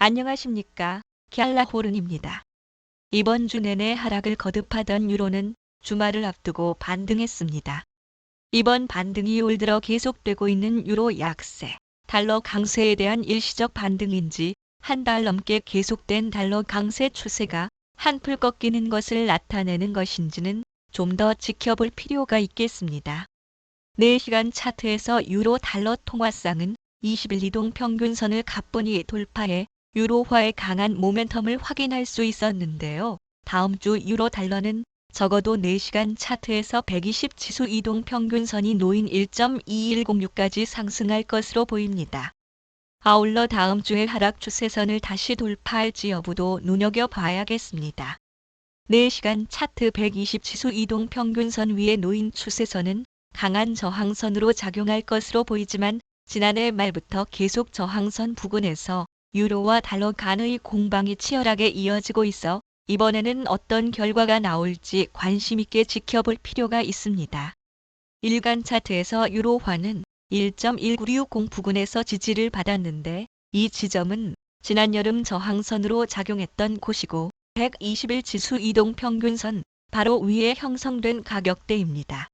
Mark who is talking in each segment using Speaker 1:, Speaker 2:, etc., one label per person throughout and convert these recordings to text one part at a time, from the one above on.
Speaker 1: 안녕하십니까. 갤라호른입니다. 이번 주 내내 하락을 거듭하던 유로는 주말을 앞두고 반등했습니다. 이번 반등이 올 들어 계속되고 있는 유로 약세, 달러 강세에 대한 일시적 반등인지 한 달 넘게 계속된 달러 강세 추세가 한풀 꺾이는 것을 나타내는 것인지는 좀 더 지켜볼 필요가 있겠습니다. 4시간 차트에서 유로 달러 통화상은 20일 이동 평균선을 가뿐히 돌파해 유로화의 강한 모멘텀을 확인할 수 있었는데요. 다음 주 유로 달러는 적어도 4시간 차트에서 120 지수 이동 평균선이 놓인 1.2106까지 상승할 것으로 보입니다. 아울러 다음 주에 하락 추세선을 다시 돌파할지 여부도 눈여겨봐야겠습니다. 4시간 차트 120 지수 이동 평균선 위에 놓인 추세선은 강한 저항선으로 작용할 것으로 보이지만 지난해 말부터 계속 저항선 부근에서 유로와 달러 간의 공방이 치열하게 이어지고 있어 이번에는 어떤 결과가 나올지 관심 있게 지켜볼 필요가 있습니다. 일간 차트에서 유로화는 1.1960 부근에서 지지를 받았는데 이 지점은 지난 여름 저항선으로 작용했던 곳이고 121 지수 이동 평균선 바로 위에 형성된 가격대입니다.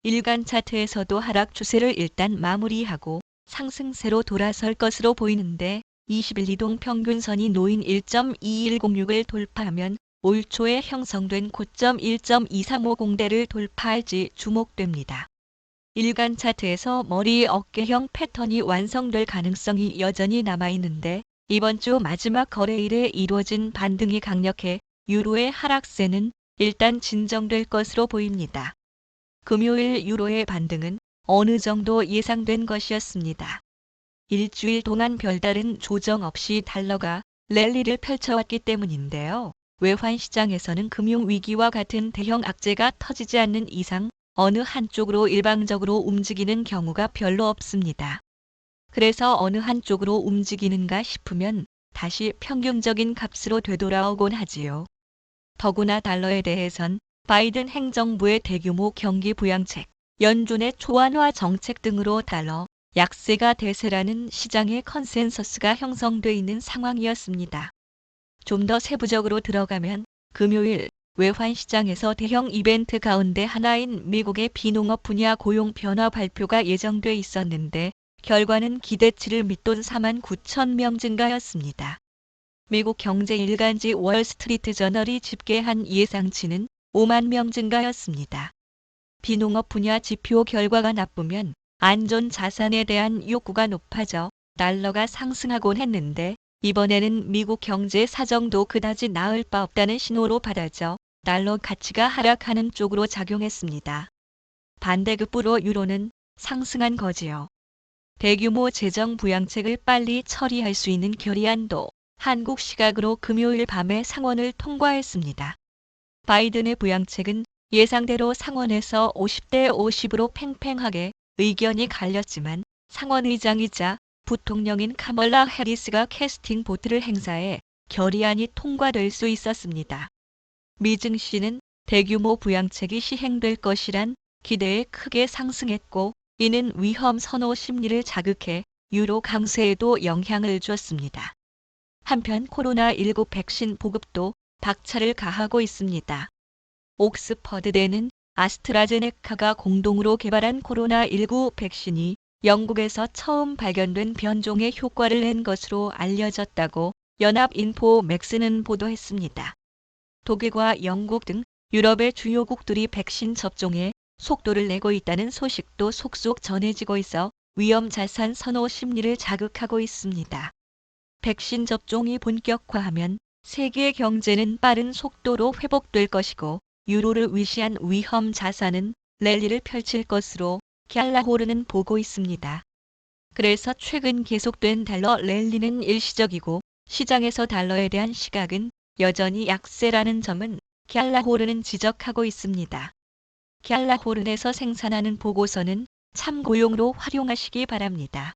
Speaker 1: 일간 차트에서도 하락 추세를 일단 마무리하고 상승세로 돌아설 것으로 보이는데 20일 이동 평균선이 놓인 1.2106을 돌파하면 올 초에 형성된 고점 1.2350대를 돌파할지 주목됩니다. 일간 차트에서 머리 어깨형 패턴이 완성될 가능성이 여전히 남아있는데 이번 주 마지막 거래일에 이루어진 반등이 강력해 유로의 하락세는 일단 진정될 것으로 보입니다. 금요일 유로의 반등은 어느 정도 예상된 것이었습니다. 일주일 동안 별다른 조정 없이 달러가 랠리를 펼쳐왔기 때문인데요. 외환 시장에서는 금융위기와 같은 대형 악재가 터지지 않는 이상 어느 한쪽으로 일방적으로 움직이는 경우가 별로 없습니다. 그래서 어느 한쪽으로 움직이는가 싶으면 다시 평균적인 값으로 되돌아오곤 하지요. 더구나 달러에 대해선 바이든 행정부의 대규모 경기 부양책, 연준의 초안화 정책 등으로 달러 약세가 대세라는 시장의 컨센서스가 형성돼 있는 상황이었습니다. 좀 더 세부적으로 들어가면 금요일 외환 시장에서 대형 이벤트 가운데 하나인 미국의 비농업 분야 고용 변화 발표가 예정돼 있었는데 결과는 기대치를 밑돈 4만 9천 명 증가였습니다. 미국 경제 일간지 월스트리트 저널이 집계한 예상치는 5만 명 증가였습니다. 비농업 분야 지표 결과가 나쁘면 안전 자산에 대한 욕구가 높아져 달러가 상승하곤 했는데 이번에는 미국 경제 사정도 그다지 나을 바 없다는 신호로 받아져 달러 가치가 하락하는 쪽으로 작용했습니다. 반대급부로 유로는 상승한 거지요. 대규모 재정 부양책을 빨리 처리할 수 있는 결의안도 한국 시각으로 금요일 밤에 상원을 통과했습니다. 바이든의 부양책은 예상대로 상원에서 50대 50으로 팽팽하게 의견이 갈렸지만 상원의장이자 부통령인 카멀라 해리스가 캐스팅 보트를 행사해 결의안이 통과될 수 있었습니다. 미 증시는 대규모 부양책이 시행될 것이란 기대에 크게 상승했고 이는 위험 선호 심리를 자극해 유로 강세에도 영향을 줬습니다. 한편 코로나19 백신 보급도 박차를 가하고 있습니다. 옥스퍼드대는 아스트라제네카가 공동으로 개발한 코로나19 백신이 영국에서 처음 발견된 변종의 효과를 낸 것으로 알려졌다고 연합인포맥스는 보도했습니다. 독일과 영국 등 유럽의 주요국들이 백신 접종에 속도를 내고 있다는 소식도 속속 전해지고 있어 위험 자산 선호 심리를 자극하고 있습니다. 백신 접종이 본격화하면 세계 경제는 빠른 속도로 회복될 것이고 유로를 위시한 위험 자산은 랠리를 펼칠 것으로 갤라호른은 보고 있습니다. 그래서 최근 계속된 달러 랠리는 일시적이고 시장에서 달러에 대한 시각은 여전히 약세라는 점은 갤라호른은 지적하고 있습니다. 갤라호른에서 생산하는 보고서는 참고용으로 활용하시기 바랍니다.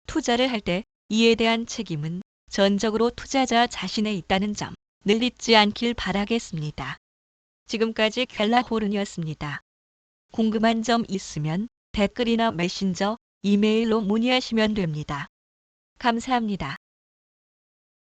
Speaker 1: 투자를 할 때 이에 대한 책임은 전적으로 투자자 자신에 있다는 점 늘 잊지 않길 바라겠습니다. 지금까지 갤라호른이었습니다. 궁금한 점 있으면 댓글이나 메신저, 이메일로 문의하시면 됩니다. 감사합니다.